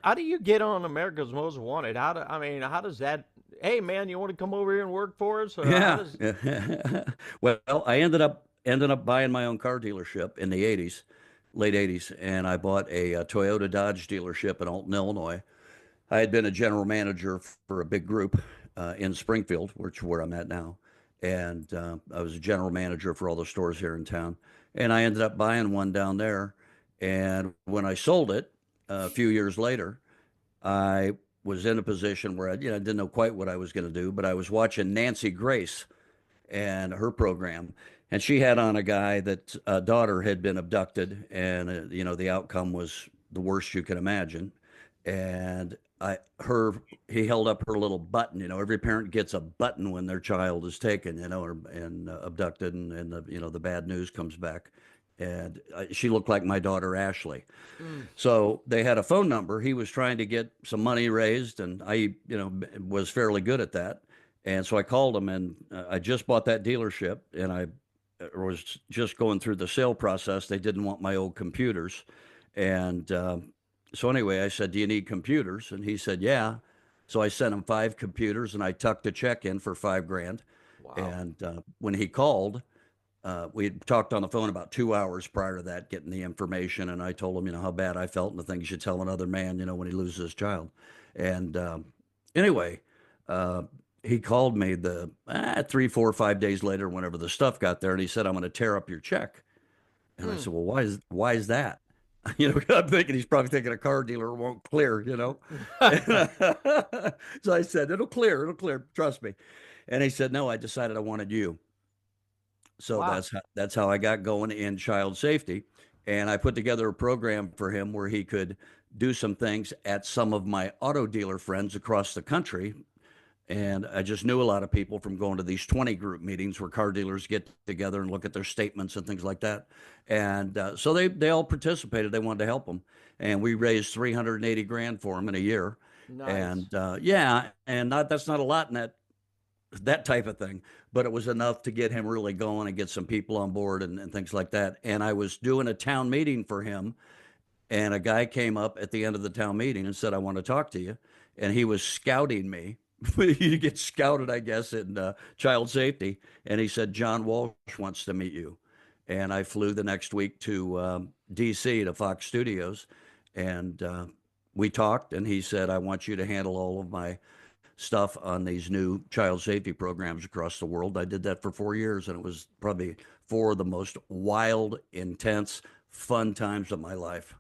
how do you get on America's Most Wanted? How does that? Hey, man, you want to come over here and work for us? How Yeah. does? Well, I ended up buying my own car dealership in the 80s, late 80s, and I bought a Toyota Dodge dealership in Alton, Illinois. I had been a general manager for a big group in Springfield, which where I'm at now, and I was a general manager for all the stores here in town. And I ended up buying one down there. And when I sold it a few years later, I was in a position where I didn't know quite what I was going to do, but I was watching Nancy Grace and her program, and she had on a guy that daughter had been abducted, and the outcome was the worst you can imagine. And he held up her little button. Every parent gets a button when their child is taken, and abducted, and the bad news comes back. And she looked like my daughter Ashley. Mm, So they had a phone number. He was trying to get some money raised, and was fairly good at that. And so I called him, and I just bought that dealership, and I was just going through the sale process. They didn't want my old computers, and so anyway, I said, "Do you need computers?" And he said, "Yeah." So I sent him 5 computers, and I tucked a check in for 5 grand. wow. And when he called, we had talked on the phone about 2 hours prior to that, getting the information, and I told him, how bad I felt and the things you tell another man, when he loses his child. And anyway, uh, he called me the 3, 4, 5 days later, whenever the stuff got there, and he said, "I'm going to tear up your check." And I Mm. said, "Well, why is that?" I'm thinking he's probably thinking a car dealer won't clear. So I said, it'll clear, trust me. And he said, "No, I decided I wanted you." So Wow. that's how I got going in child safety, and I put together a program for him where he could do some things at some of my auto dealer friends across the country. And I just knew a lot of people from going to these 20 group meetings where car dealers get together and look at their statements and things like that. And so they all participated. They wanted to help them, and we raised 380 grand for them in a year. Nice. And yeah, and that's not a lot in that type of thing, but it was enough to get him really going and get some people on board, and things like that. And I was doing a town meeting for him, and a guy came up at the end of the town meeting and said, "I want to talk to you." And he was scouting me. You get scouted, I guess, in child safety. And he said, "John Walsh wants to meet you." And I flew the next week to DC to Fox Studios, and we talked. And he said, "I want you to handle all of my stuff on these new child safety programs across the world." I did that for 4 years, and it was probably 4 of the most wild, intense, fun times of my life.